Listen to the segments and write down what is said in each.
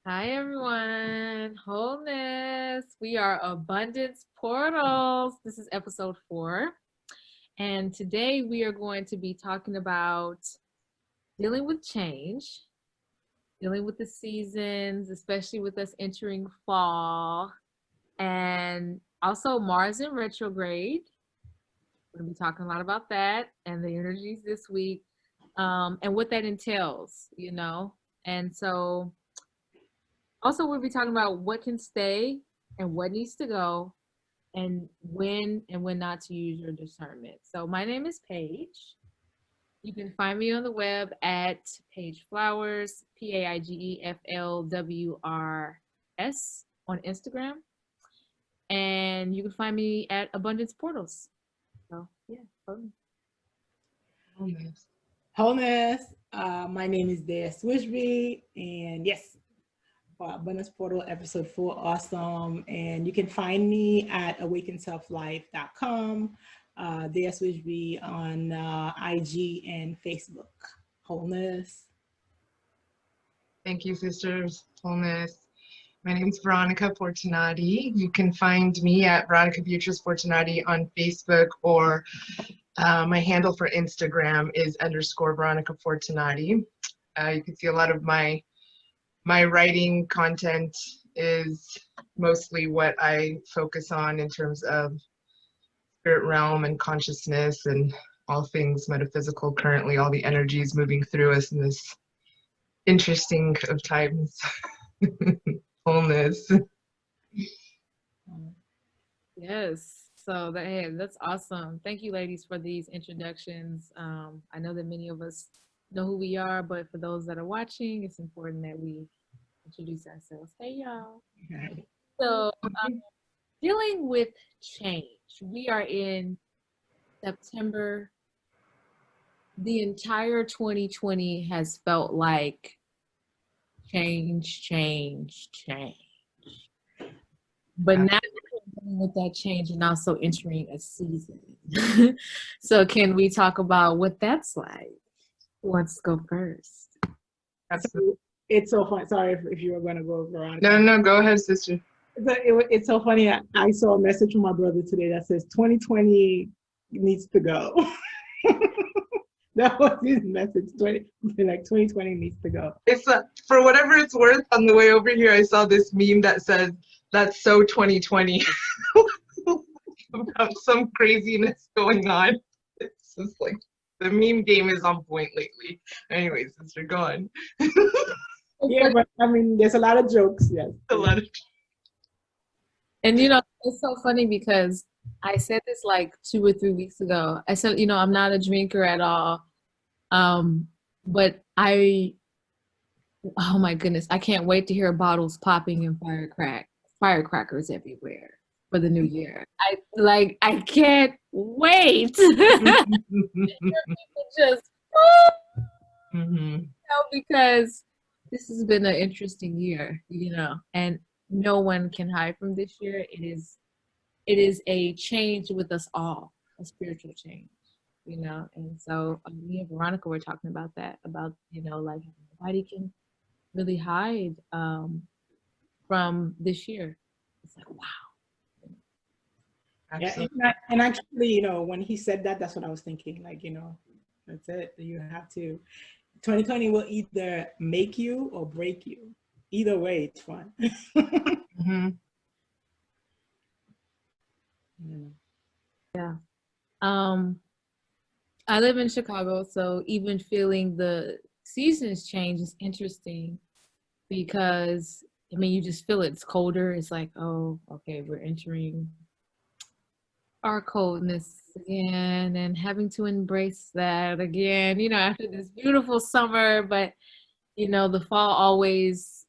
Hi everyone, wholeness. We are abundance portals. This is episode 4, and today we are going to be talking about dealing with change, dealing with the seasons, especially with us entering fall, and also Mars in retrograde. We're going to be talking a lot about that and the energies this week, and what that entails. And so also, we'll be talking about what can stay and what needs to go, and when not to use your discernment. So, my name is Paige. You can find me on the web at Paige Flowers, PaigeflWrs on Instagram. And you can find me at Abundance Portals. So, yeah, fun. Wholeness. My name is Dea Swishby, and yes, for Abundance Portal episode 4, awesome. And you can find me at awakenselflife.com, Dea Swishby on IG and Facebook. Wholeness. Thank you, sisters. Wholeness. My name is Veronica Fortunati. You can find me at Veronica Beatrice Fortunati on Facebook, or my handle for Instagram is _Veronica Fortunati. You can see a lot of my writing content is mostly what I focus on in terms of spirit realm and consciousness and all things metaphysical currently, all the energies moving through us in this interesting of times. Wholeness. Yes. So that's awesome. Thank you, ladies, for these introductions. I know that many of us know who we are, but for those that are watching, it's important that we introduce ourselves. Hey, y'all. So, dealing with change. We are in September. The entire 2020 has felt like change, change, change. But now we're dealing with that change and also entering a season. So can we talk about what that's like? Who wants to go first? Absolutely. It's so fun. Sorry if you were going to go, Veronica. No, go ahead, sister. It's so funny. I saw a message from my brother today that says 2020 needs to go. That was his message. 2020 needs to go. It's for whatever it's worth. On the way over here, I saw this meme that says, "That's so 2020," about some craziness going on. It's just like the meme game is on point lately. Anyways, sister, go on. Yeah, but I mean, there's a lot of jokes. Yes, A lot of. And it's so funny because I said this like 2 or 3 weeks ago. I said, I'm not a drinker at all. But oh my goodness, I can't wait to hear bottles popping and firecrackers everywhere for the new year. I can't wait. Just because this has been an interesting year, and no one can hide from this year. It is a change with us all, a spiritual change. And so me and Veronica were talking about that, about like nobody can really hide from this year. It's like, wow. Yeah, and actually, when he said that, that's what I was thinking. Like, that's it. You have to. 2020 will either make you or break you. Either way, it's fun. Yeah. I live in Chicago, so even feeling the seasons change is interesting because you just feel it. It's colder. It's like, oh, okay, we're entering our coldness again and having to embrace that again, after this beautiful summer. But, the fall always,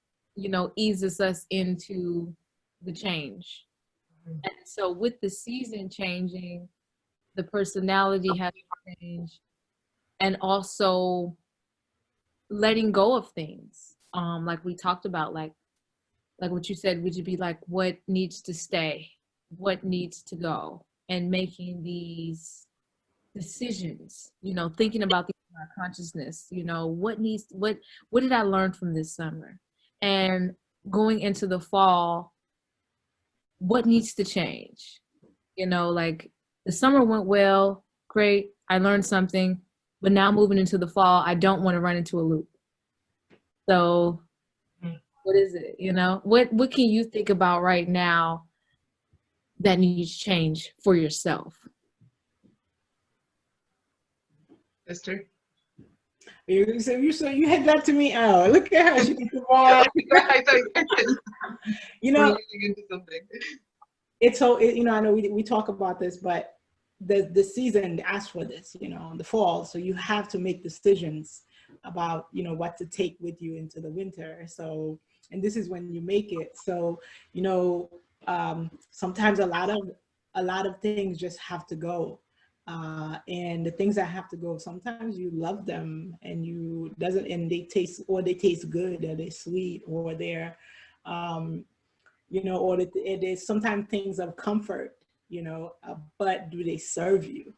eases us into the change. And so with the season changing, the personality has to change, and also letting go of things. Like we talked about, like what you said, would you be like, what needs to stay? What needs to go? And making these decisions, thinking about our consciousness, what did I learn from this summer? And going into the fall, what needs to change? You know, like the summer went well, great, I learned something, but now moving into the fall, I don't want to run into a loop. So what is it? You know, what can you think about right now that needs change for yourself? Sister? So you had that to me. Oh, look at her. She can come on. I thought You know, leading into something. it's so, you know, I know we talk about this, but the season asks for this, you know, the fall. So you have to make decisions about, you know, what to take with you into the winter. So, and this is when you make it. So, you know, sometimes a lot of things just have to go. And the things that have to go, sometimes you love them and you doesn't, and they taste, or they taste good, or they're sweet, or they're, you know, or it is sometimes things of comfort, you know, but do they serve you?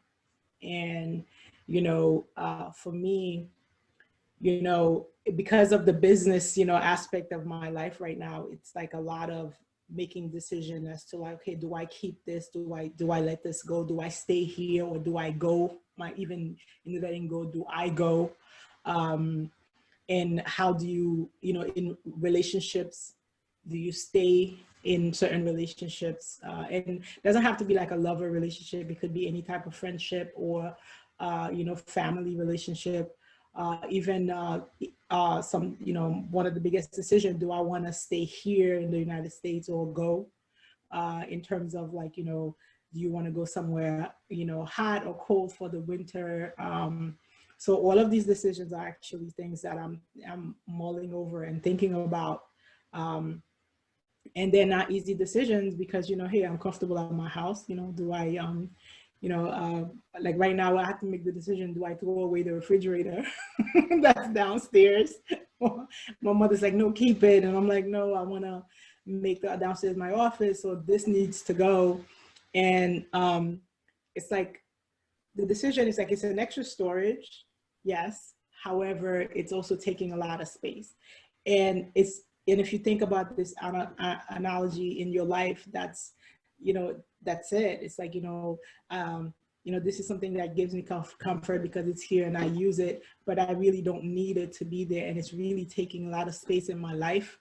And, you know, for me, you know, because of the business, you know, aspect of my life right now, it's like a lot of making decision as to like, okay, do I keep this? Do I let this go? Do I stay here, or do I go? Even in letting go, do I go? And how do you, you know, in relationships, do you stay in certain relationships? And it doesn't have to be like a lover relationship. It could be any type of friendship, or you know, family relationship. Even some, you know, one of the biggest decisions, do I want to stay here in the United States or go? In terms of like, you know, do you want to go somewhere, you know, hot or cold for the winter? So all of these decisions are actually things that I'm mulling over and thinking about. And they're not easy decisions because, you know, hey, I'm comfortable at my house. You know, do I, you know, like right now I have to make the decision, do I throw away the refrigerator that's downstairs? My mother's like, no, keep it. And I'm like, no, I want to make the downstairs my office, so this needs to go. And it's like, the decision is like, it's an extra storage, yes. However, it's also taking a lot of space. And if you think about this analogy in your life, that's, you know, that's it. It's like, you know, this is something that gives me comfort because it's here and I use it, but I really don't need it to be there. And it's really taking a lot of space in my life.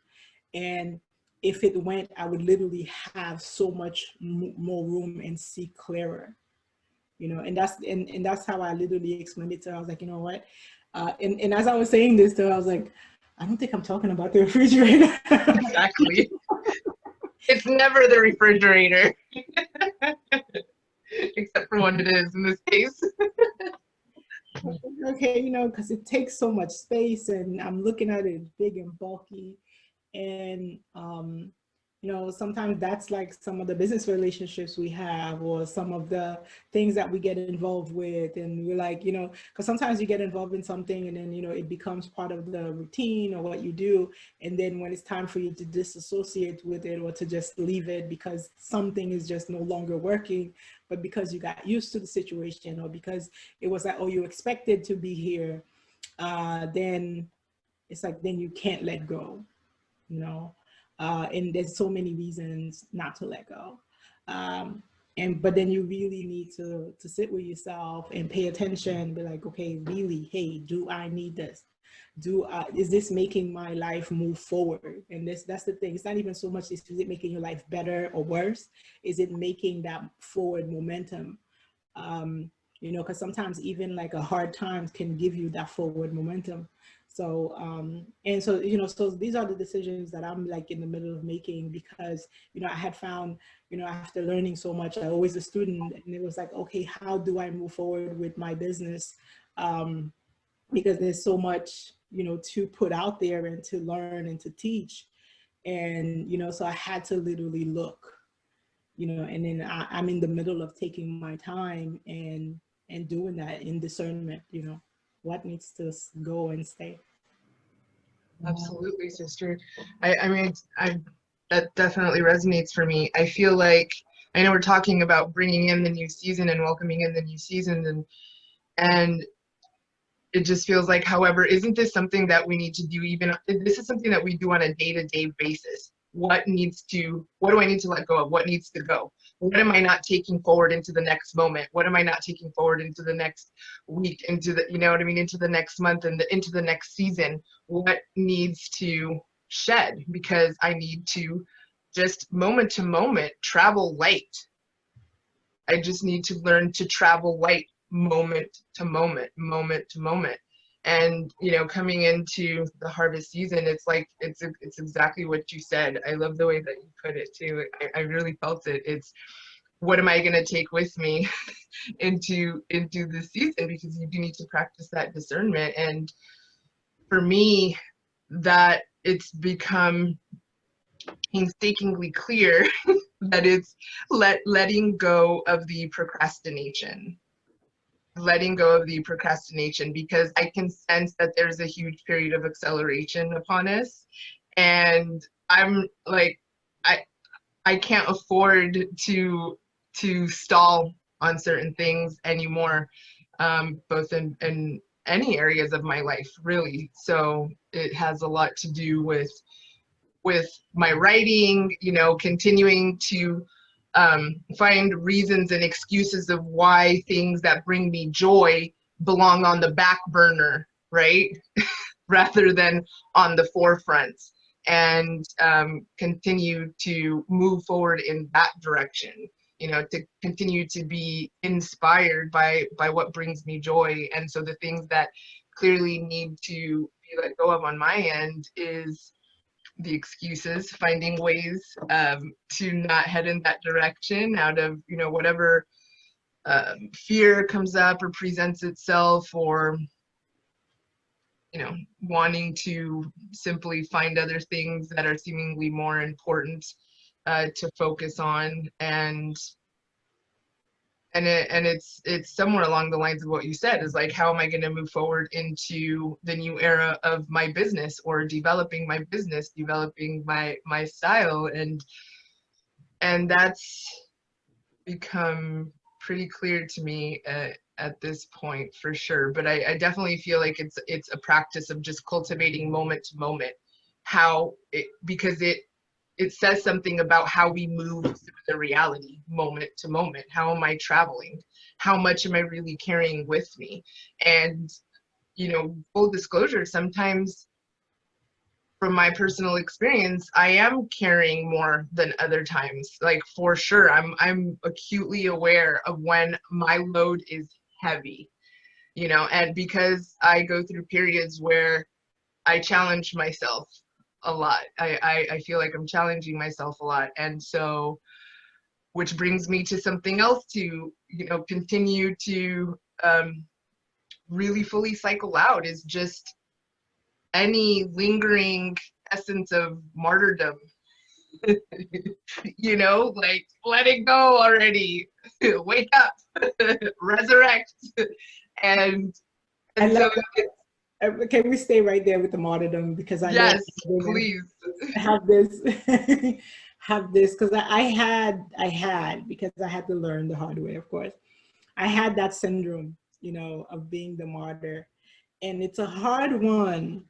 And if it went, I would literally have so much more room and see clearer. You know, and that's how I literally explained it to her. I was like, you know what? And as I was saying this to her, I was like, I don't think I'm talking about the refrigerator. Exactly. It's never the refrigerator. Except for when it is in this case. Okay, you know, because it takes so much space and I'm looking at it big and bulky. And you know, sometimes that's like some of the business relationships we have, or some of the things that we get involved with. And we're like, you know, because sometimes you get involved in something and then, you know, it becomes part of the routine or what you do. And then when it's time for you to disassociate with it or to just leave it because something is just no longer working, but because you got used to the situation, or because it was like, oh, you expected to be here, then it's like, then you can't let go, you know. And there's so many reasons not to let go. But then you really need to sit with yourself and pay attention, be like, okay, really, hey, do I need this? Is this making my life move forward? And that's the thing. It's not even so much is it making your life better or worse? Is it making that forward momentum? You know, because sometimes even like a hard time can give you that forward momentum. So, and so, you know, so these are the decisions that I'm like in the middle of making because, you know, I had found, you know, after learning so much, I always a student, and it was like, okay, how do I move forward with my business? Because there's so much, you know, to put out there and to learn and to teach. And, you know, so I had to literally look, you know, and then I'm in the middle of taking my time and doing that in discernment, you know, what needs to go and stay. Absolutely, sister. I mean, that definitely resonates for me. I feel like, I know we're talking about bringing in the new season and welcoming in the new season, and it just feels like, however, isn't this something that we need to do even, this is something that we do on a day-to-day basis. What do I need to let go of? What needs to go? What am I not taking forward into the next moment? What am I not taking forward into the next week, into the, you know what I mean, into the next month and into the next season? What needs to shed? Because I need to just moment to moment travel light. I just need to learn to travel light moment to moment, moment to moment. And, you know, coming into the harvest season, it's like, it's exactly what you said. I love the way that you put it too. I really felt it. It's, what am I going to take with me into the season? Because you do need to practice that discernment. And for me, that it's become painstakingly clear that it's letting go of the procrastination. Letting go of the procrastination, because I can sense that there's a huge period of acceleration upon us, and I'm like, I can't afford to stall on certain things anymore, both in any areas of my life, really. So it has a lot to do with my writing, you know, continuing to find reasons and excuses of why things that bring me joy belong on the back burner, right? Rather than on the forefront, and continue to move forward in that direction, you know, to continue to be inspired by what brings me joy. And so the things that clearly need to be let go of on my end is the excuses, finding ways to not head in that direction out of, you know, whatever fear comes up or presents itself, or, you know, wanting to simply find other things that are seemingly more important to focus on. And it's somewhere along the lines of what you said, is like, how am I going to move forward into the new era of my business, or developing my business, developing my style, and that's become pretty clear to me at this point, for sure. But I definitely feel like it's a practice of just cultivating moment to moment, because it says something about how we move through the reality moment to moment. How am I traveling? How much am I really carrying with me? And, you know, full disclosure, sometimes from my personal experience, I am carrying more than other times. Like, for sure, I'm acutely aware of when my load is heavy, you know, and because I go through periods where I challenge myself a lot. I feel like I'm challenging myself a lot. And so, which brings me to something else to, you know, continue to really fully cycle out, is just any lingering essence of martyrdom. You know, like, let it go already. Wake up, resurrect. and I and love so that. Can we stay right there with the martyrdom? Because I know yes, please. have this have this, because I had, because I had to learn the hard way, of course. I had that syndrome, you know, of being the martyr. And it's a hard one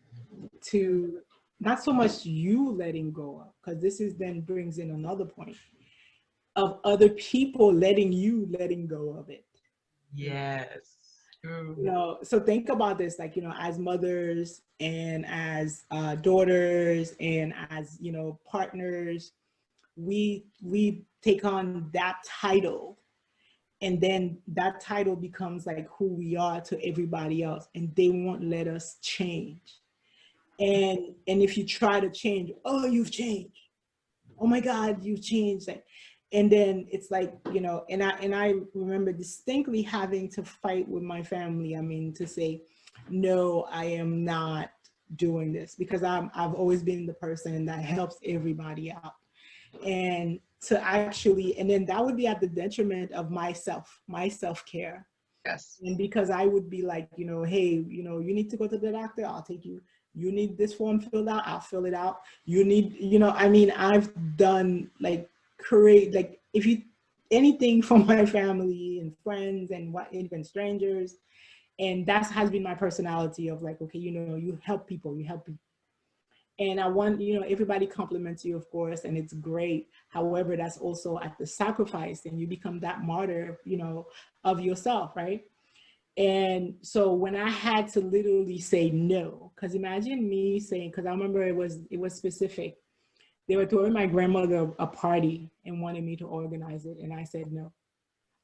to, not so much you letting go of, because this is then brings in another point of other people letting go of it. Yes. You know, so think about this, like, you know, as mothers and as daughters and as, you know, partners, we take on that title, and then that title becomes like who we are to everybody else, and they won't let us change. And if you try to change, oh, you've changed, oh my God, you've changed. And then it's like, you know, and I remember distinctly having to fight with my family. I mean, to say, no, I am not doing this, because I've always been the person that helps everybody out. And to actually, and then that would be at the detriment of my self-care. Yes. And because I would be like, you know, hey, you know, you need to go to the doctor, I'll take you. You need this form filled out, I'll fill it out. You need, you know, I mean, I've done like if you anything for my family and friends and what, even strangers. And that has been my personality of like, okay, you know, you help people. And I want, you know, everybody compliments you, of course, and it's great. However, that's also at the sacrifice, and you become that martyr, you know, of yourself, right? And so when I had to literally say no, because imagine me saying, because I remember it was specific. They were throwing my grandmother a party and wanted me to organize it, and I said no.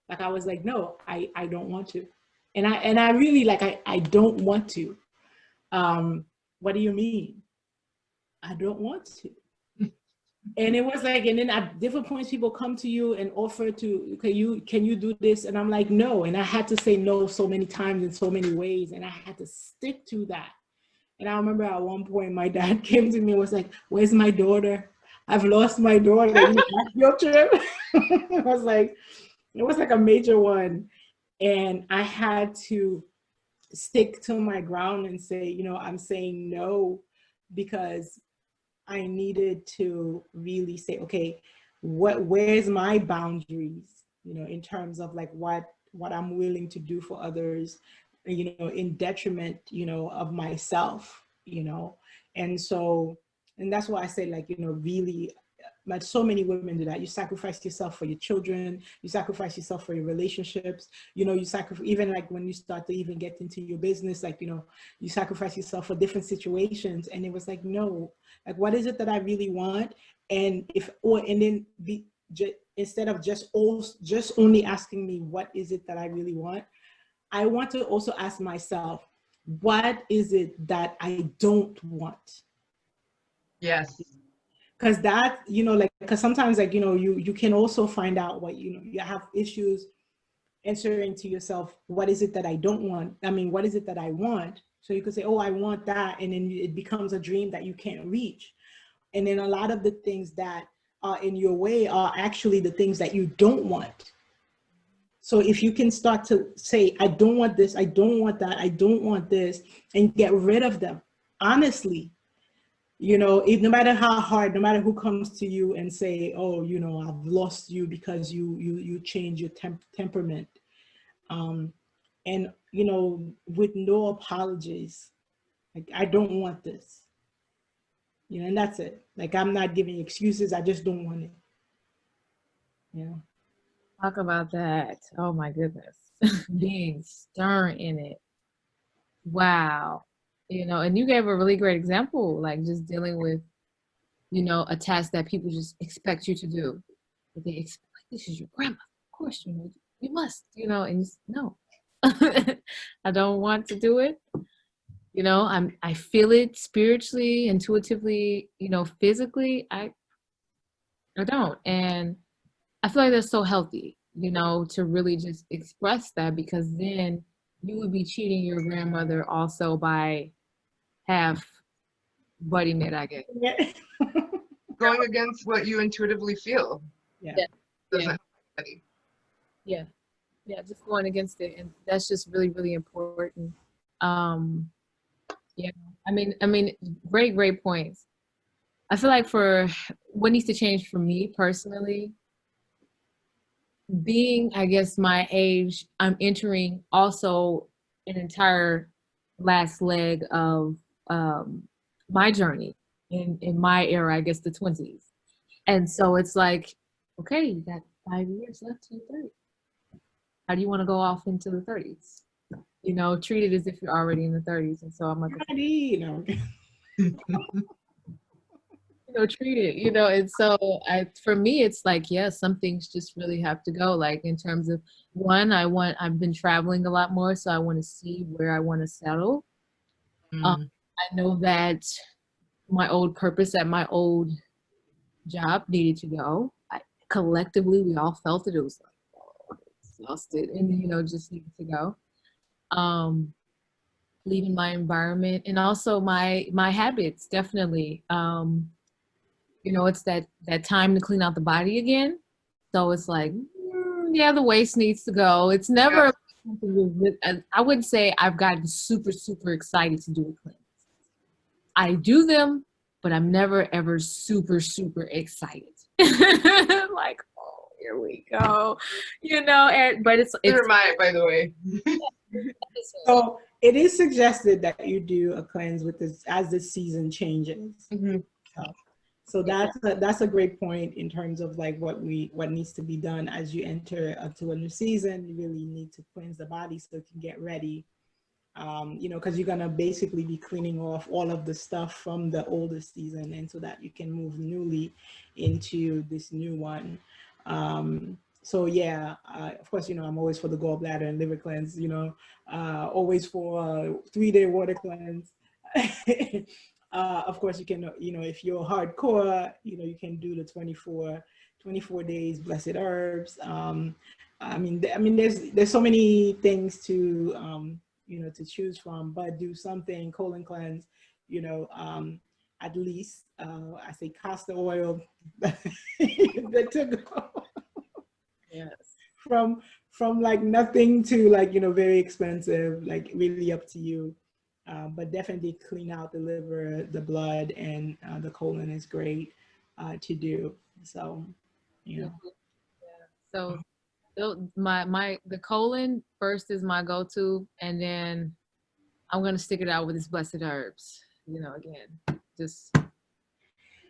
Like I was like, no, I don't want to, and I really like I don't want to. What do you mean? I don't want to. And it was like, and then at different points, people come to you and offer to, can you do this? And I'm like, no. And I had to say no so many times in so many ways, and I had to stick to that. And I remember at one point, my dad came to me and was like, "Where's my daughter? I've lost my daughter." You know, that field trip. it was like a major one, and I had to stick to my ground and say, you know, I'm saying no because I needed to really say, okay, where's my boundaries, you know, in terms of like what I'm willing to do for others, you know, in detriment, you know, of myself, you know. And so, and that's why I say, like, you know, really, like so many women do that. You sacrifice yourself for your children, you sacrifice yourself for your relationships, you know, you sacrifice, even like when you start to even get into your business, like, you know, you sacrifice yourself for different situations. And it was like, no, like, what is it that I really want? And then instead of just only asking me, what is it that I really want? I want to also ask myself, what is it that I don't want? Yes. Because that, you know, like, because sometimes, like, you know, you can also find out what, you know, you have issues answering to yourself, what is it that I don't want? I mean, what is it that I want? So you could say, oh, I want that. And then it becomes a dream that you can't reach. And then a lot of the things that are in your way are actually the things that you don't want. So if you can start to say, I don't want this, I don't want that, I don't want this, and get rid of them, honestly, you know, no matter how hard, no matter who comes to you and say, oh, you know, I've lost you because you change your temperament. And, you know, with no apologies, like, I don't want this, you know, and that's it. Like, I'm not giving excuses. I just don't want it. Yeah. Talk about that. Oh my goodness. Being stern in it. Wow. You know, and you gave a really great example, like just dealing with, you know, a task that people just expect you to do. But they expect, like, this is your grandma. Of course, you know, you must, you know, and no. I don't want to do it. You know, I feel it spiritually, intuitively, you know, physically. I don't. And I feel like that's so healthy, you know, to really just express that, because then you would be cheating your grandmother also by half butting it, I guess. Yeah. Going against what you intuitively feel. Yeah. Doesn't help anybody. Yeah. Yeah, just going against it. And that's just really, really important. Yeah. I mean, great points. I feel like for what needs to change for me personally, being, I guess, my age, I'm entering also an entire last leg of my journey in my era, I guess the 20s. And so it's like, okay, you got 5 years left to your 30. How do you want to go off into the 30s? You know, treat it as if you're already in the 30s. And so I'm like, You know. you know, treat it, you know. And so for me, it's like, yeah, some things just really have to go. Like in terms of one, I've been traveling a lot more, so I want to see where I want to settle. I know that my old purpose at my old job needed to go. Collectively, we all felt it. It was like, oh, exhausted, and you know, just needed to go. Leaving my environment and also my habits, definitely. You know, it's that time to clean out the body again. So it's like, yeah, the waste needs to go. It's never something I wouldn't say I've gotten super, super excited to do a cleanse. I do them, but I'm never ever super, super excited. Like, oh, here we go. You know, but it's Never mind, by the way. So it is suggested that you do a cleanse with this as the season changes. Mm-hmm. So that's a great point in terms of like what needs to be done as you enter into a new season. You really need to cleanse the body so it can get ready. You know, because you're gonna basically be cleaning off all of the stuff from the older season, and so that you can move newly into this new one. So yeah, of course, you know, I'm always for the gallbladder and liver cleanse. You know, always for a 3-day water cleanse. Of course, you can, you know, if you're hardcore, you know, you can do the 24 days blessed herbs. I mean, there's so many things to you know, to choose from, but do something colon cleanse, you know, at least I say castor oil that took Yes. from like nothing to like, you know, very expensive, like really up to you. But definitely clean out the liver, the blood, and the colon is great to do. So, you know. So the colon first is my go-to, and then I'm gonna stick it out with these blessed herbs. You know, again, just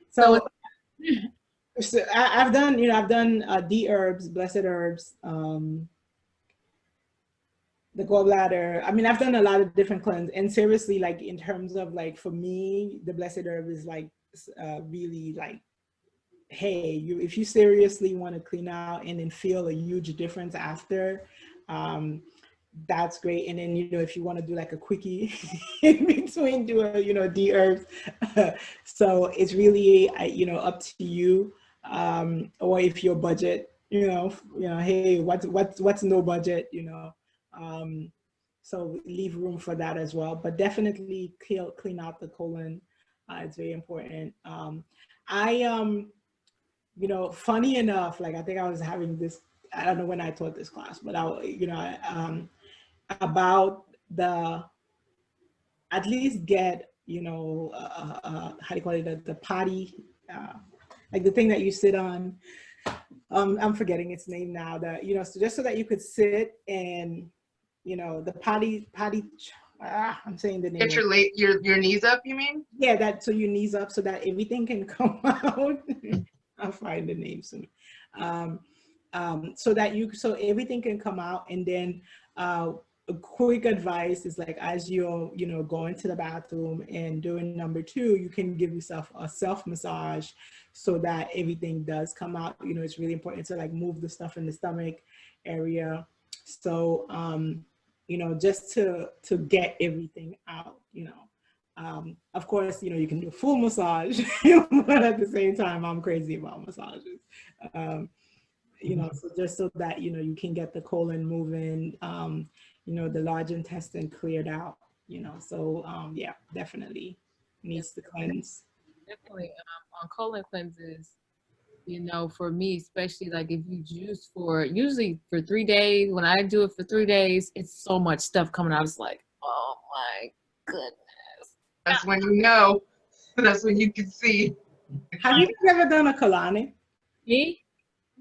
So, so I've done, you know, I've done D herbs, blessed herbs, the gallbladder. I mean, I've done a lot of different cleanses, and seriously, like in terms of like for me, the blessed herb is like really like, hey, you if you seriously want to clean out and then feel a huge difference after, that's great. And then, you know, if you want to do like a quickie in between, do a, you know, D herbs. So it's really, you know, up to you. Or if your budget, you know, hey, what's no budget, you know. So leave room for that as well. But definitely clean out the colon. It's very important. You know, funny enough, like I think I was having this, I don't know when I taught this class, but you know, about at least get, you know, how do you call it, the potty, like the thing that you sit on. I'm forgetting its name now. That, you know, so just so that you could sit and, you know, the potty. I'm saying the name. Get your knees up, you mean? Yeah, that, so your knees up so that everything can come out. I'll find the name soon. So everything can come out, and then a quick advice is like, as you're, you know, going to the bathroom and doing number 2, you can give yourself a self massage so that everything does come out. You know, it's really important to like move the stuff in the stomach at so you know, just to get everything out, you know. Of course, you know, you can do a full massage, but at the same time, I'm crazy about massages. You know, so just so that, you know, you can get the colon moving, you know, the large intestine cleared out, you know. So yeah, definitely needs to cleanse. definitely on colon cleanses. You know, for me, especially like if you juice for usually for 3 days, when I do it for 3 days, it's so much stuff coming out. It's like, oh my goodness. That's when you know. That's when you can see. Have you ever done a colonic? Me?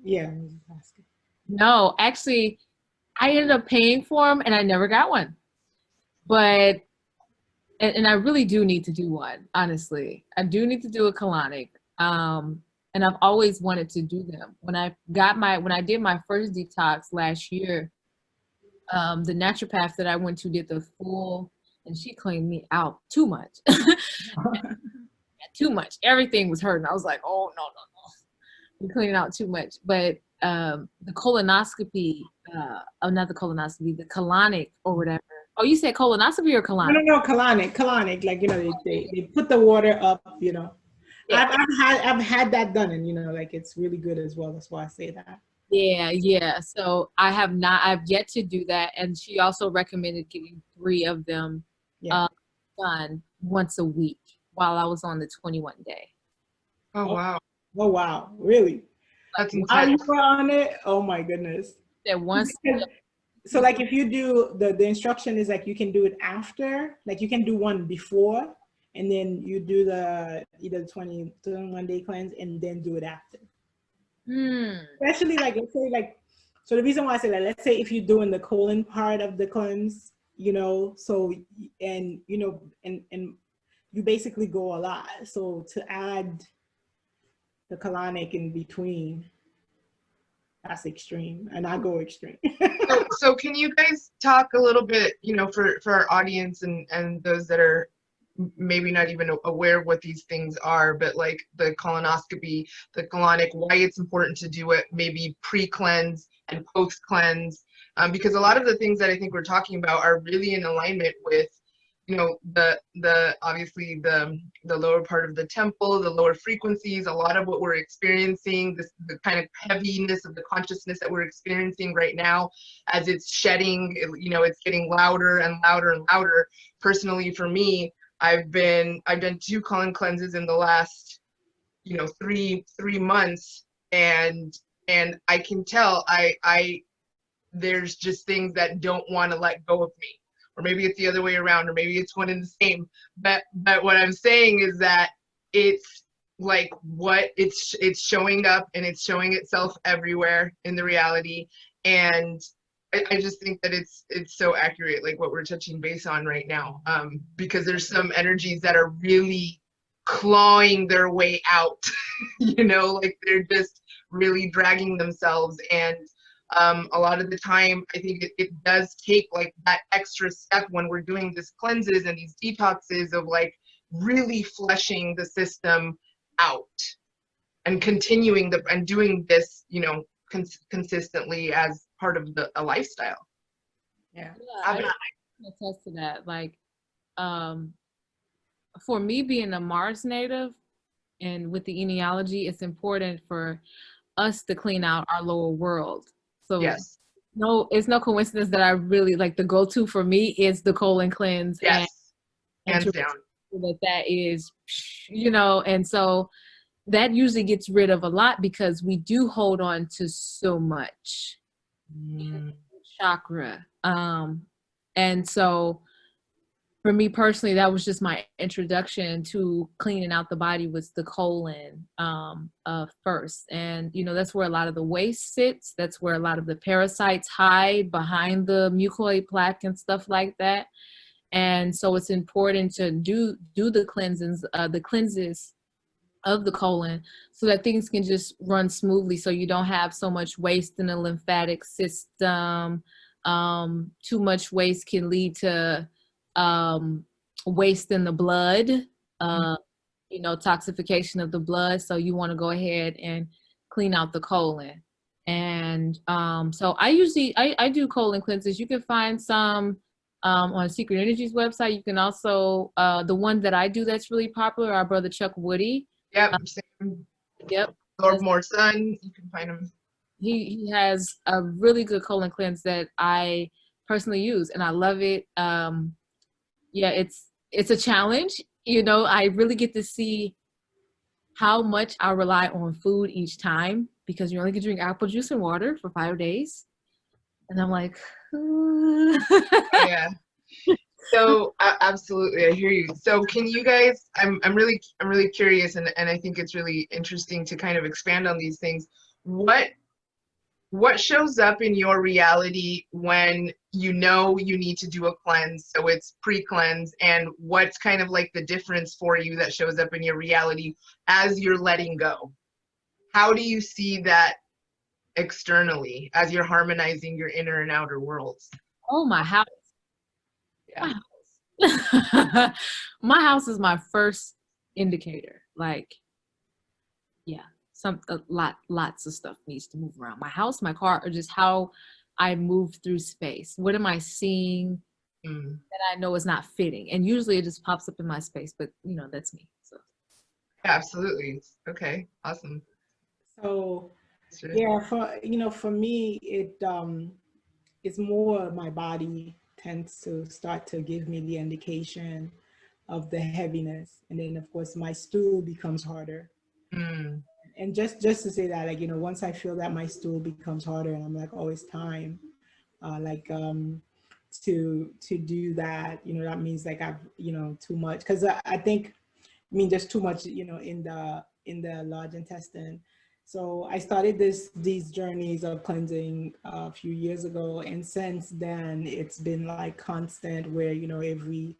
Yeah. No, actually, I ended up paying for them and I never got one. But, and I really do need to do one, honestly. I do need to do a colonic. And I've always wanted to do them. When I did my first detox last year, the naturopath that I went to did the full, and she cleaned me out too much. Too much. Everything was hurting. I was like, oh no, you're cleaning out too much. But the colonoscopy, not the colonoscopy, the colonic or whatever. Oh, you said colonoscopy or colonic? No, colonic. Like, you know, they put the water up, you know. Yeah. I've had that done, and, you know, like it's really good as well. That's why I say that. Yeah. So I've yet to do that. And she also recommended getting 3 of them done once a week while I was on the 21 day. Oh, wow. Oh, wow. Really? That's While intense. you were on it? Oh my goodness. That once. So like if you do, the instruction is like you can do it after, like you can do one before, and then you do the either 21 day cleanse and then do it after. Especially like, let's say like, so the reason why I say that, let's say if you're doing the colon part of the cleanse, you know, so, and, you know, and you basically go a lot. So to add the colonic in between, that's extreme, and I go extreme. So can you guys talk a little bit, for our audience and those that are maybe not even aware of what these things are, but like the colonoscopy, the colonic, why it's important to do it, maybe pre-cleanse and post-cleanse, because a lot of the things that I think we're talking about are really in alignment with, the obviously the lower part of the temple, the lower frequencies, a lot of what we're experiencing, the kind of heaviness of the consciousness that we're experiencing right now, as it's shedding, it's getting louder and louder and louder. Personally, for me, I've done 2 colon cleanses in the last, 3 months, and I can tell there's just things that don't want to let go of me, or maybe it's the other way around, or maybe it's one and the same. But what I'm saying is that it's like it's showing up, and it's showing itself everywhere in the reality. And I just think that it's so accurate, like what we're touching base on right now, because there's some energies that are really clawing their way out, like they're just really dragging themselves. And a lot of the time, I think it does take like that extra step when we're doing these cleanses and these detoxes of like really fleshing the system out and continuing and doing this, consistently as part of a lifestyle. Yeah. I can attest to that. Like, for me being a Mars native, and with the genealogy, it's important for us to clean out our lower world. So Yes. no, it's no coincidence that I really like the go-to for me is the colon cleanse. Yes. And Hands down. That is, and so that usually gets rid of a lot, because we do hold on to so much chakra. And so for me personally, that was just my introduction to cleaning out the body, was the colon first. And, that's where a lot of the waste sits. That's where a lot of the parasites hide, behind the mucoid plaque and stuff like that. And so it's important to do the cleanses of the colon, so that things can just run smoothly, so you don't have so much waste in the lymphatic system. Too much waste can lead to waste in the blood, toxification of the blood. So you want to go ahead and clean out the colon. And so I do colon cleanses. You can find some on Secret Energy's website. You can also, the one that I do that's really popular, our brother Chuck Woody. Yep. Same. Yep. Lord More Sun, you can find him. He has a really good colon cleanse that I personally use, and I love it. Yeah, it's a challenge. I really get to see how much I rely on food each time, because you only can drink apple juice and water for 5 days. And I'm like, Yeah. So absolutely, I hear you. So can you guys, I'm really curious, and I think it's really interesting to kind of expand on these things. What shows up in your reality when you need to do a cleanse, so it's pre-cleanse, and what's kind of like the difference for you that shows up in your reality as you're letting go? How do you see that externally as you're harmonizing your inner and outer worlds? oh, my house. Yeah. My house is my first indicator. Like, yeah, lots of stuff needs to move around. My house, my car, or just how I move through space. What am I seeing that I know is not fitting? And usually it just pops up in my space, but that's me. So Yeah, absolutely. Okay, awesome. So yeah, for me, it's more my body tends to start to give me the indication of the heaviness, and then of course my stool becomes harder. And just to say that, like, once I feel that my stool becomes harder, and I'm like, oh, it's time, to do that, that means like I've, too much, because I think, there's too much, in the large intestine. So I started these journeys of cleansing a few years ago, and since then it's been like constant, where every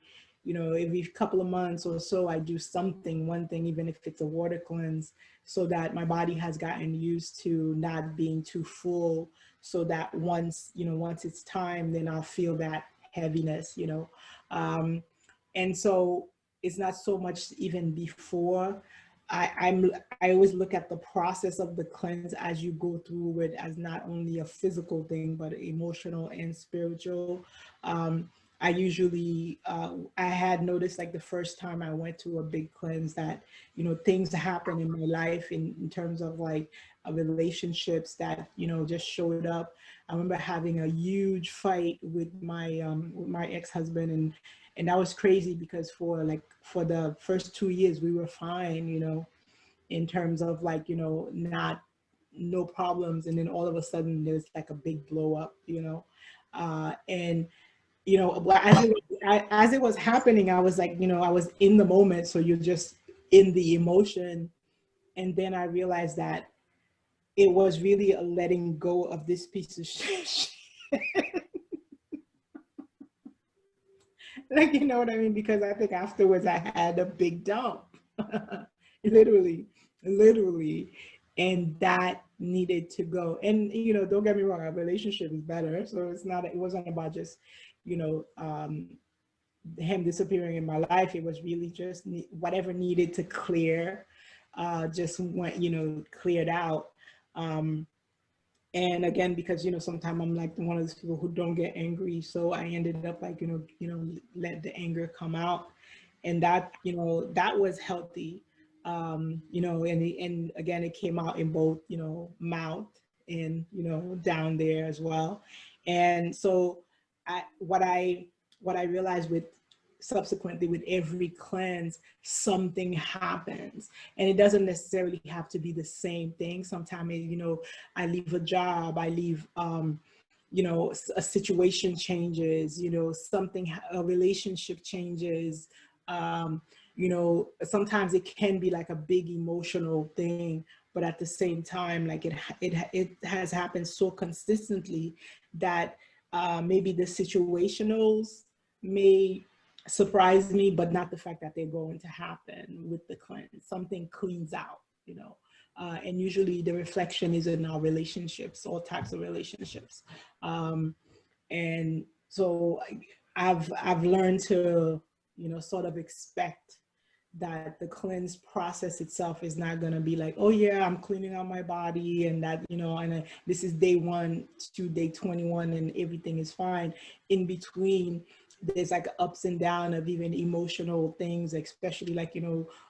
couple of months or so I do something, one thing, even if it's a water cleanse, so that my body has gotten used to not being too full, so that once it's time, then I'll feel that heaviness. Um, and so it's not so much even before. I always look at the process of the cleanse as you go through it as not only a physical thing, but emotional and spiritual. I usually I had noticed, like, the first time I went to a big cleanse, that things happen in my life in terms of like relationships that just showed up. I remember having a huge fight with my ex-husband, and that was crazy, because for the first 2 years we were fine, in terms of like, not no problems, and then all of a sudden there's like a big blow up, and but as it was happening, I was like, I was in the moment, so you're just in the emotion. And then I realized that it was really a letting go of this piece of shit. Like, you know what I mean? Because I think afterwards I had a big dump. literally, literally. And that needed to go. And, don't get me wrong, our relationship is better. So it wasn't about just, you know, um, him disappearing in my life. It was really just whatever needed to clear, just went, cleared out. Um, and again, because sometimes I'm like one of those people who don't get angry, so I ended up like let the anger come out, and that was healthy. And again, it came out in both mouth and down there as well. And so what I realized with subsequently with every cleanse, something happens, and it doesn't necessarily have to be the same thing. Sometimes I leave a job, I leave a situation changes, a relationship changes. Sometimes it can be like a big emotional thing, but at the same time, like it has happened so consistently that maybe the situationals may surprise me, but not the fact that they're going to happen with the cleanse. Something cleans out, and usually the reflection is in our relationships, all types of relationships. And so I've learned to, sort of expect that the cleanse process itself is not going to be like, oh yeah, I'm cleaning out my body, and that, this is day 1 to day 21 and everything is fine. In between, there's like ups and down of even emotional things, especially like,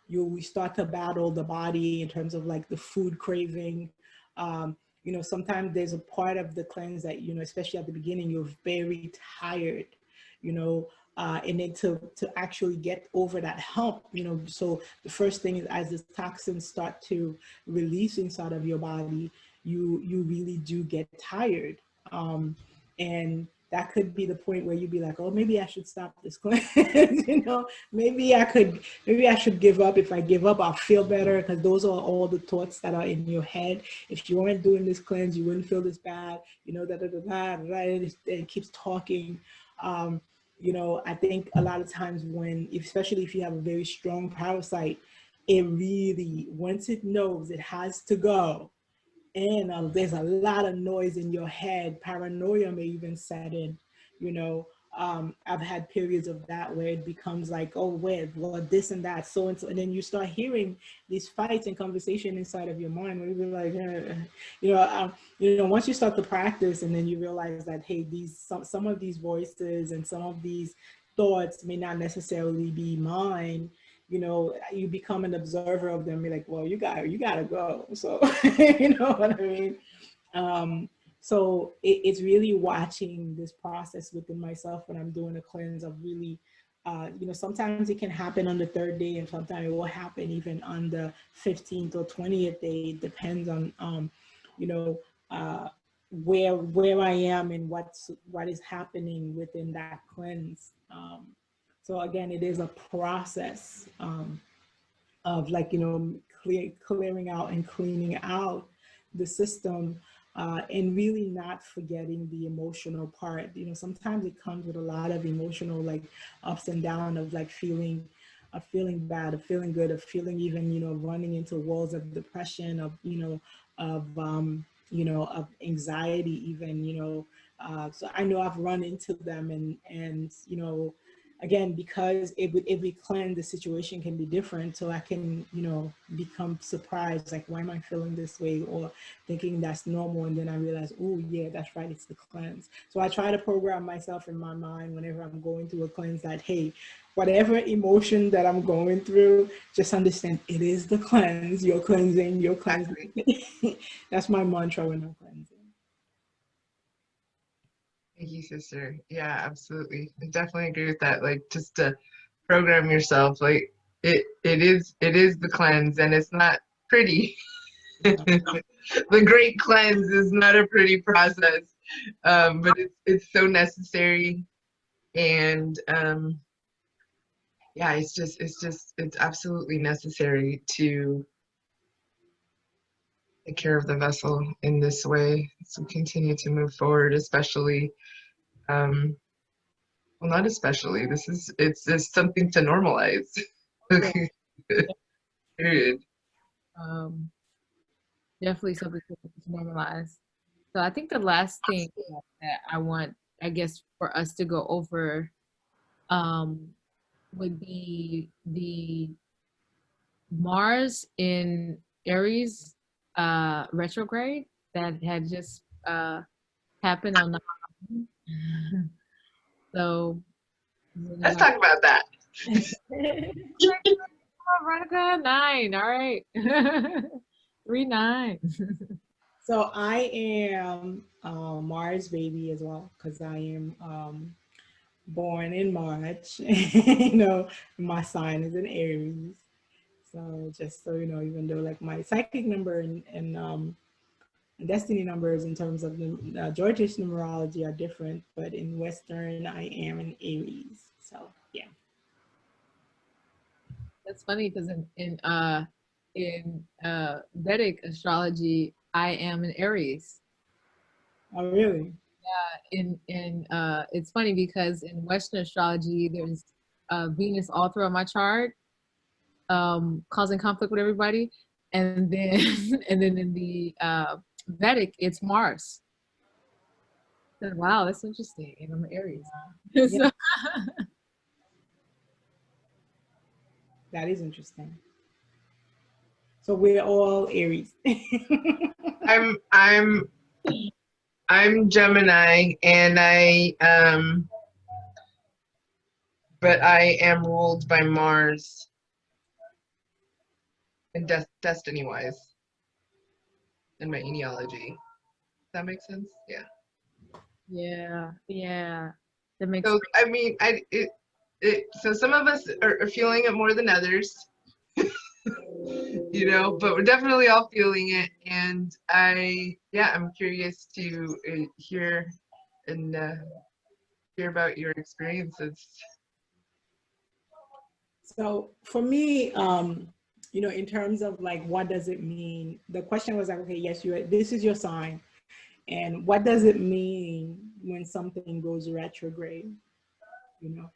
we start to battle the body in terms of like the food craving. Sometimes there's a part of the cleanse that, especially at the beginning, you're very tired, and then to actually get over that hump, so the first thing is, as the toxins start to release inside of your body, you really do get tired. And that could be the point where you'd be like, oh, maybe I should stop this cleanse. Maybe I should give up. If I give up, I'll feel better, because those are all the thoughts that are in your head. If you weren't doing this cleanse, you wouldn't feel this bad, it keeps talking. I think a lot of times especially if you have a very strong parasite, it really, once it knows it has to go, and there's a lot of noise in your head, paranoia may even set in. I've had periods of that where it becomes like, oh, well, this and that, so and so, and then you start hearing these fights and conversation inside of your mind, where you're like, once you start to practice, and then you realize that, hey, some of these voices and some of these thoughts may not necessarily be mine. You become an observer of them. You're like, well, you gotta go. So you know what I mean? So it's really watching this process within myself when I'm doing a cleanse of really, sometimes it can happen on the 3rd day, and sometimes it will happen even on the 15th or 20th day. It depends on, you know, uh, where I am and what is happening within that cleanse. So again, it is a process of like, you know, clearing out and cleaning out the system, and really not forgetting the emotional part. You know, sometimes it comes with a lot of emotional like ups and downs of like feeling bad, of feeling good, of feeling even, you know, running into walls of depression, of, you know, of anxiety even, you know. So I know I've run into them, and you know, again, because with every cleanse, the situation can be different. So I can, you know, become surprised, like, why am I feeling this way? Or thinking that's normal. And then I realize, oh yeah, that's right, it's the cleanse. So I try to program myself in my mind whenever I'm going through a cleanse that, hey, whatever emotion that I'm going through, just understand it is the cleanse. You're cleansing, you're cleansing. Exactly. That's my mantra when I'm cleansing. Thank you, sister. Yeah, absolutely. I definitely agree with that. Like, just to program yourself, like it is the cleanse, and it's not pretty. Yeah. The great cleanse is not a pretty process, but it's so necessary, and yeah, it's absolutely necessary to take care of the vessel in this way, so we continue to move forward, especially. Well, not especially. It's just something to normalize. Yeah. Period. Um, definitely something to normalize. So I think the last thing that I want, I guess, for us to go over um, would be the Mars in Aries retrograde that had just happened on the so Let's talk about that. Veronica 9, all right. 3-9. So I am Mars baby as well, because I am born in March. You know, my sign is in Aries. So just so you know, even though like my psychic number and destiny numbers in terms of the Georgish numerology are different, but in Western I am in Aries. So yeah. That's funny because in Vedic astrology, I am an Aries. Oh really? In it's funny because in Western astrology, there's Venus all throughout my chart, causing conflict with everybody, and then and then in the Vedic, it's Mars. So, wow, that's interesting. And I'm an Aries. Yeah, So, that is interesting. So we're all Aries. I'm I'm I'm Gemini, and but I am ruled by Mars in destiny wise in my genealogy. Does that make sense? Yeah. yeah, yeah, that makes So I mean, so some of us are feeling it more than others, but we're definitely all feeling it. And I'm curious to hear and hear about your experiences. So for me, you know, in terms of like, what does it mean? The question was like, okay, yes, this is your sign. And what does it mean when something goes retrograde? You know,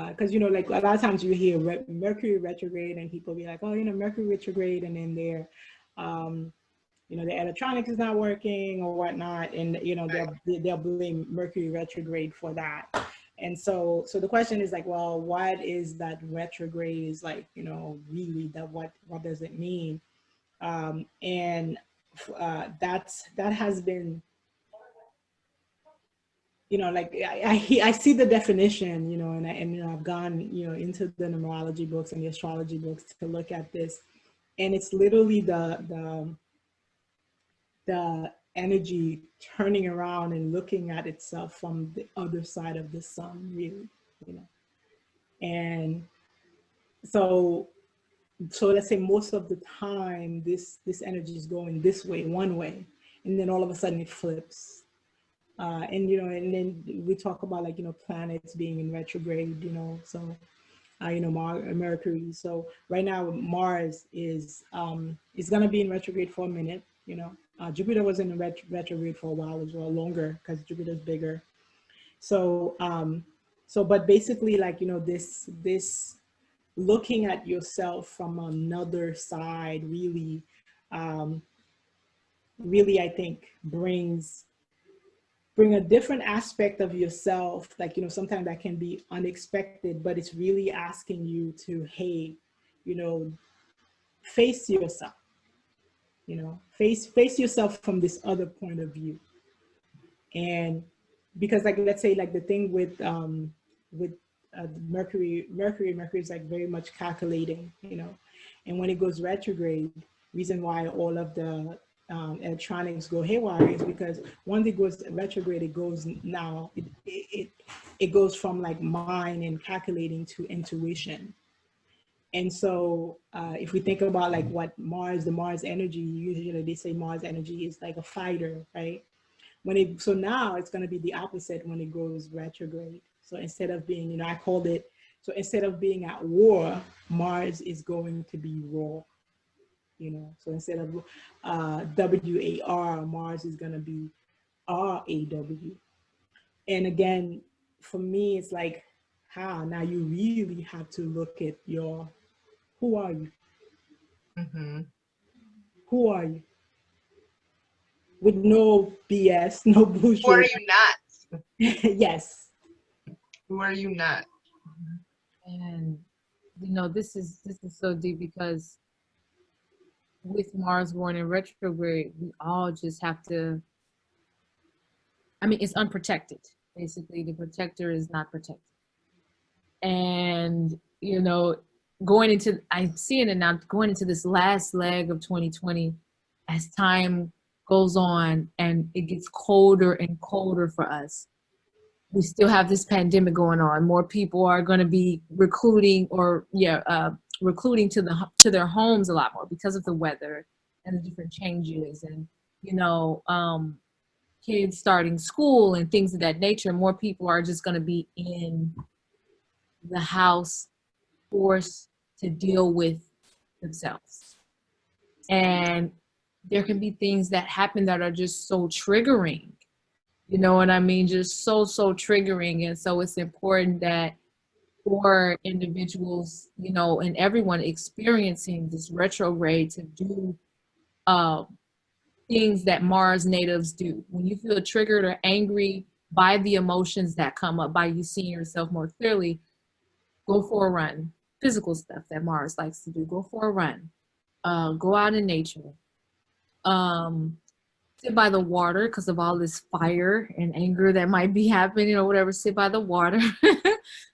because you know, like a lot of times you hear Mercury retrograde, and people be like, oh, you know, Mercury retrograde, and then um, you know, the electronics is not working or whatnot, and you know, they'll blame Mercury retrograde for that. And so the question is like, well, what is that retrograde? Is like, you know, really that what does it mean? And that has been, you know, like I see the definition, you know, and you know, I've gone, you know, into the numerology books and the astrology books to look at this, and it's literally the energy turning around and looking at itself from the other side of the sun, really, you know. And so let's say most of the time this energy is going this way, one way, and then all of a sudden it flips. And you know, and then we talk about like, you know, planets being in retrograde, you know. So Mercury. So right now Mars is going to be in retrograde for a minute. Jupiter was in retrograde for a while as well, longer, because Jupiter's bigger. So but basically, like, this looking at yourself from another side um, really, I think, bring a different aspect of yourself. Like, sometimes that can be unexpected, but it's really asking you to, hey, you know face yourself, face yourself from this other point of view. And because, like, let's say, like, the thing with Mercury is like very much calculating, and when it goes retrograde, reason why all of the electronics go haywire is because once it goes retrograde, it goes now it goes from like mind and calculating to intuition. And so if we think about like what the Mars energy, usually they say Mars energy is like a fighter, right? So now it's going to be the opposite when it goes retrograde. So instead of being, I called it, so instead of being at war, Mars is going to be raw. So instead of WAR, Mars is going to be RAW. And again, for me, it's like, now you really have to look at who are you? Mm-hmm. Who are you? With no BS, no bullshit. Who are you not? Yes. Who are you not? And this is so deep, because with Mars going in retrograde, we all just have to, it's unprotected. Basically, the protector is not protected. And, I'm seeing it now, going into this last leg of 2020, as time goes on and it gets colder and colder for us. We still have this pandemic going on. More people are going to be recruiting to their homes a lot more because of the weather and the different changes, and kids starting school and things of that nature. More people are just going to be in the house, forced to deal with themselves. And there can be things that happen that are just so triggering. You know what I mean? Just so triggering. And so it's important that for individuals, and everyone experiencing this retrograde, to do things that Mars natives do. When you feel triggered or angry by the emotions that come up, by you seeing yourself more clearly, go for a run. Physical stuff that Mars likes to do. Go for a run. Go out in nature. Sit by the water because of all this fire and anger that might be happening or whatever. Sit by the water.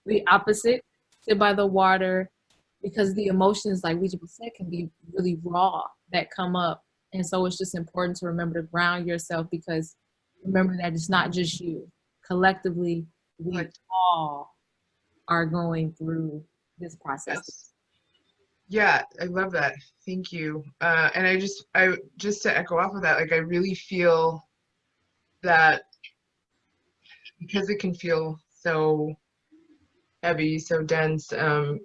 The opposite. Sit by the water, because the emotions, like we just said, can be really raw that come up. And so it's just important to remember to ground yourself, because remember that it's not just you. Collectively, we all are going through this process. Yes. Yeah, I love that. Thank you. And I just to echo off of that, like, I really feel that because it can feel so heavy, so dense, I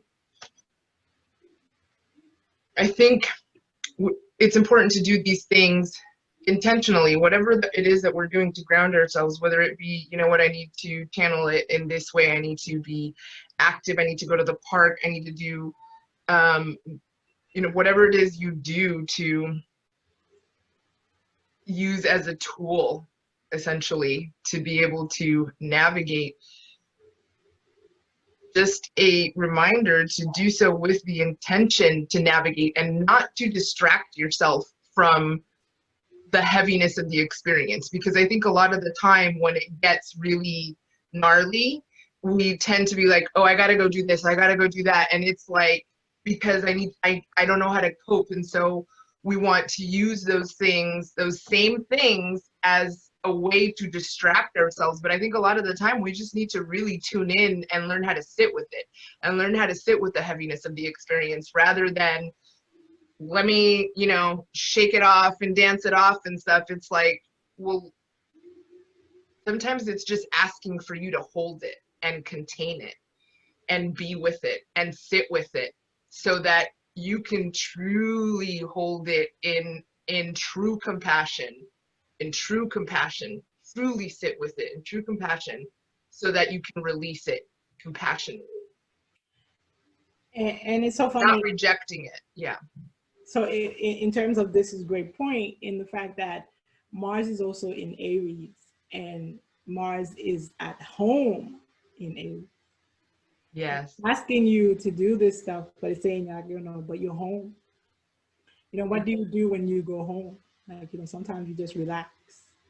think it's important to do these things intentionally, whatever it is that we're doing to ground ourselves, whether it be, what, I need to channel it in this way, I need to be active, I need to go to the park, I need to do, whatever it is you do to use as a tool, essentially, to be able to navigate. Just a reminder to do so with the intention to navigate and not to distract yourself from the heaviness of the experience. Because I think a lot of the time when it gets really gnarly, we tend to be like, oh, I gotta go do this, I gotta go do that. And it's like, because I don't know how to cope. And so we want to use those same things as a way to distract ourselves. But I think a lot of the time we just need to really tune in and learn how to sit with it, and learn how to sit with the heaviness of the experience, rather than let me, shake it off and dance it off and stuff. It's like, well, sometimes it's just asking for you to hold it and contain it. and be with it and sit with it so that you can truly hold it in true compassion, truly sit with it in true compassion so that you can release it compassionately. And it's so Not funny. rejecting it. Yeah. So in terms of this is a great point in the fact that Mars is also in Aries, and Mars is at home in Aries. Yes. Asking you to do this stuff, but it's saying like, you know, but you're home. You know, what do you do when you go home? Like, you know, sometimes you just relax,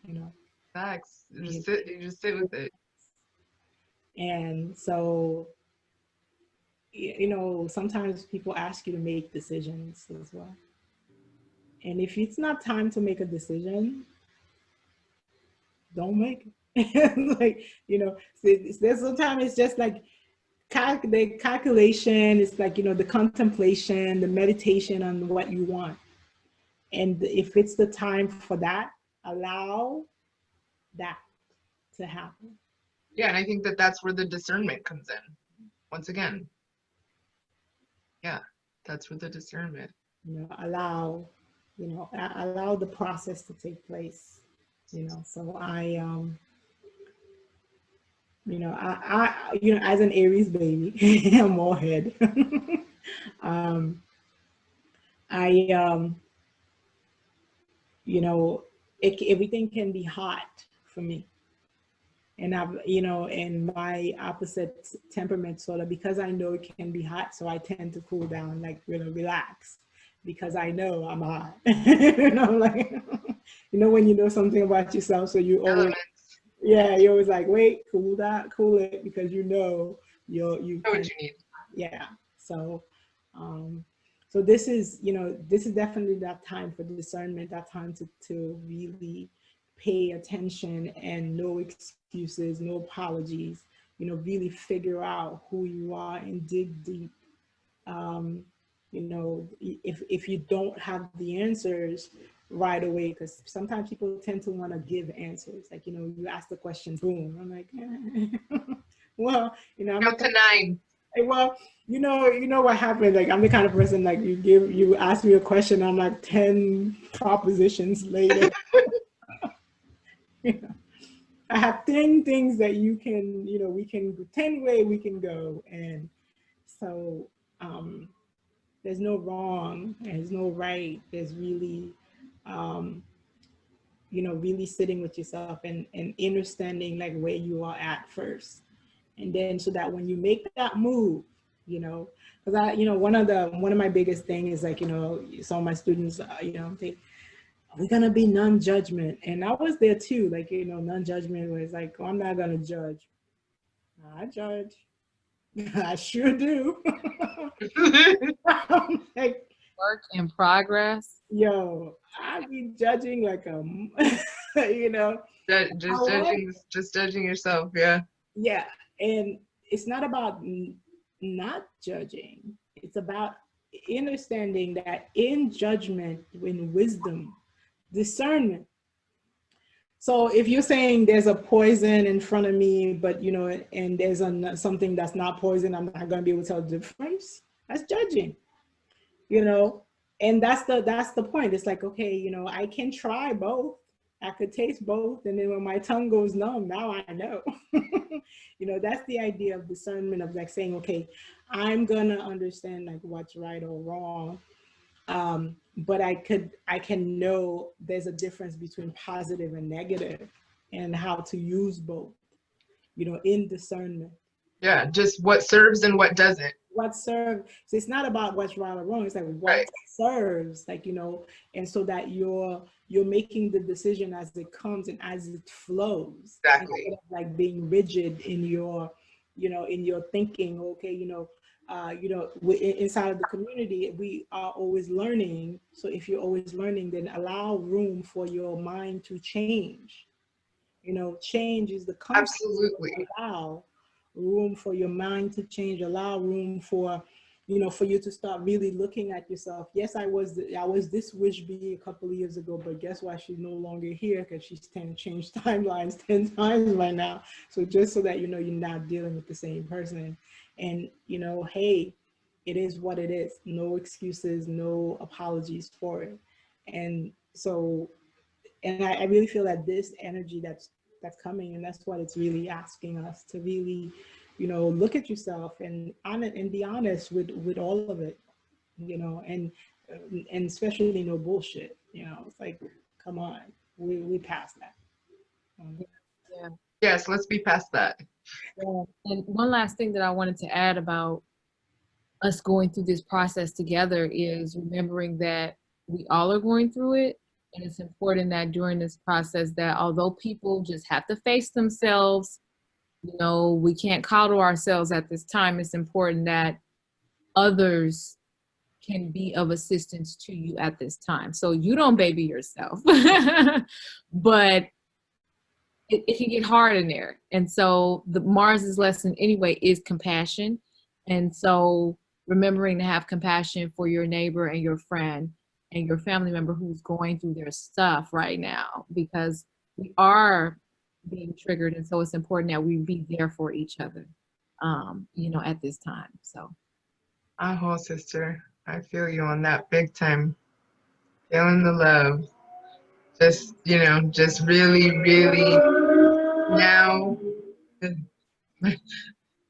you know. Facts. You just sit with it. And so, you know, sometimes people ask you to make decisions as well. And if it's not time to make a decision, don't make it. Like, you know, there's sometimes it's just like the calculation, it's like, you know, the contemplation, the meditation on what you want. And if it's the time for that, allow that to happen. Yeah, and I think that that's where the discernment comes in. Once again. Yeah, that's where the discernment. You know, allow the process to take place. You know, so you know, as an Aries baby, I'm all head. I you know, everything can be hot for me, and I've, you know, and my opposite temperament sort of, because I know it can be hot, so I tend to cool down, like, you know, relax, because I know I'm hot. You know, like, you know, when you know something about yourself, so you always, yeah, you're always like, wait, cool it, because you know you know what you need. Yeah. So so this is, you know, this is definitely that time for discernment, that time to really pay attention, and no excuses, no apologies, you know, really figure out who you are and dig deep. You know, if you don't have the answers right away, because sometimes people tend to want to give answers, like, you know, you ask the question, boom, I'm like, well, you know, I'm Count to 9. well, you know what happened, like, I'm the kind of person, like, you ask me a question, I'm like 10 propositions later. You know, I have 10 things that you can, you know, we can 10 way we can go. And so there's no wrong, there's no right, there's really you know, really sitting with yourself and understanding like where you are at first, and then so that when you make that move, you know, because I, you know, one of my biggest thing is, like, you know, some of my students, you know, we're gonna be non-judgment, and I was there too, like, you know, non-judgment was like, oh, I'm not gonna judge. I judge. I sure do. I'm like, Work in progress. yo, I be judging like a, you know, Just judging yourself. Yeah. yeah. And it's not about not judging. It's about understanding that in judgment, in wisdom, discernment. So if you're saying there's a poison in front of me, but, you know, and there's something that's not poison, I'm not going to be able to tell the difference. That's judging, you know. And that's the point. It's like, okay, you know, I can try both. I could taste both, and then when my tongue goes numb, now I know. You know, that's the idea of discernment, of like saying, okay, I'm gonna understand like what's right or wrong, but I can know there's a difference between positive and negative, and how to use both, you know, in discernment. Yeah, just what serves and what doesn't. What serves. So it's not about what's right or wrong. It's like what Right. serves, like, you know, and so that you're making the decision as it comes and as it flows. Exactly. Instead of like being rigid in your, you know, in your thinking. Okay, you know, inside of the community, we are always learning. So if you're always learning, then allow room for your mind to change. You know, change is the concept. Absolutely. Allow room for your mind to change. Allow room for you know, for you to start really looking at yourself. Yes, I was this wish bee a couple of years ago, but guess what? She's no longer here because she's changed timelines 10 times by now. So just so that you know you're not dealing with the same person. And you know, hey, it is what it is. No excuses, no apologies for it. And so, and I really feel that this energy that's coming, and that's what it's really asking us to really, you know, look at yourself and be honest with all of it, you know, and especially no bullshit, you know. It's like, come on, we passed that. Yeah. Yes, let's be past that. Yeah. And one last thing that I wanted to add about us going through this process together is remembering that we all are going through it. And it's important that during this process that although people just have to face themselves, you know, we can't coddle ourselves at this time. It's important that others can be of assistance to you at this time. So you don't baby yourself, but it can get hard in there. And so the Mars's lesson anyway is compassion. And so remembering to have compassion for your neighbor and your friend and your family member who's going through their stuff right now, because we are being triggered. And so it's important that we be there for each other, you know, at this time. So. Oh, sister, I feel you on that big time. Feeling the love. Just, you know, just really, really now.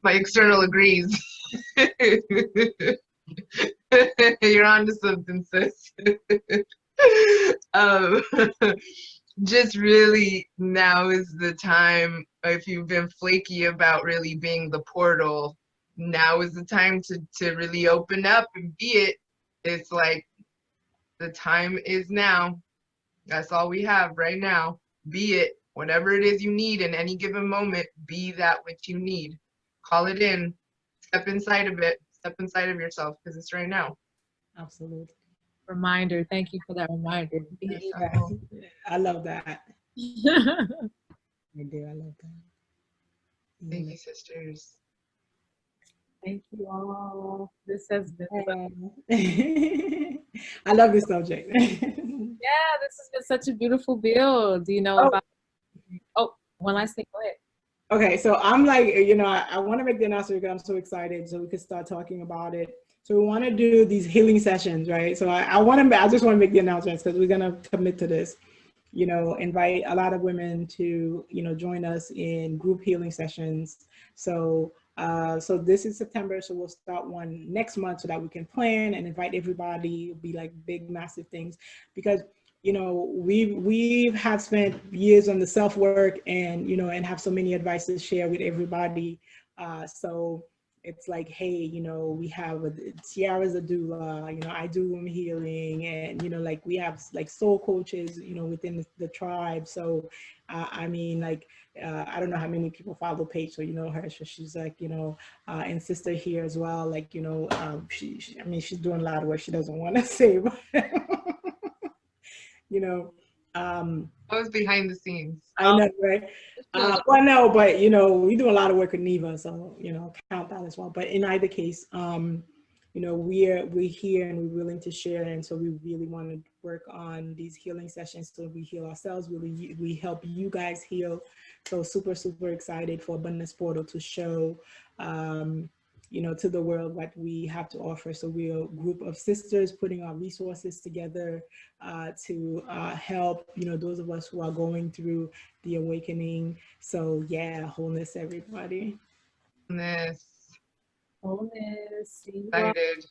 My external agrees. You're on to something, sis. um, just really now is the time. If you've been flaky about really being the portal, now is the time to really open up and be it. It's like the time is now. That's all we have right now. Be it. Whatever it is you need in any given moment, be that which you need. Call it in. Step inside of it. Step inside of yourself because it's right now. Absolutely. Reminder. Thank you for that reminder. Yeah, I love that. I do. I love that. Thank you, sisters. Thank you all. This has been I love this subject. yeah, this has been such a beautiful build. You know, about one last thing. Go ahead. Okay, so I'm like, you know, I want to make the announcement because I'm so excited so we can start talking about it. So we want to do these healing sessions, right? So I just want to make the announcements because we're going to commit to this, you know, invite a lot of women to, you know, join us in group healing sessions. So so this is September, so we'll start one next month so that we can plan and invite everybody. It'll be like big, massive things because, you know, we have spent years on the self-work and, you know, and have so many advice to share with everybody. So it's like, hey, you know, we have Tiara's a doula, you know, I do womb healing, and, you know, like we have like soul coaches, you know, within the tribe. So, I mean, like, I don't know how many people follow Paige, so you know her. So she's like, you know, and sister here as well. Like, you know, I mean, she's doing a lot of work she doesn't want to say, but you know, I was behind the scenes. I know, right? Well, no, but you know, we do a lot of work with Neva, so you know, count that as well. But in either case, you know, we're here and we're willing to share, and so we really want to work on these healing sessions so we heal ourselves. We help you guys heal. So super excited for Abundance Portal to show, you know, to the world what we have to offer. So we're a group of sisters putting our resources together to help, you know, those of us who are going through the awakening. So yeah, wholeness, everybody. Wholeness. Wholeness. Excited.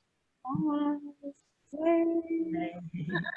Bye.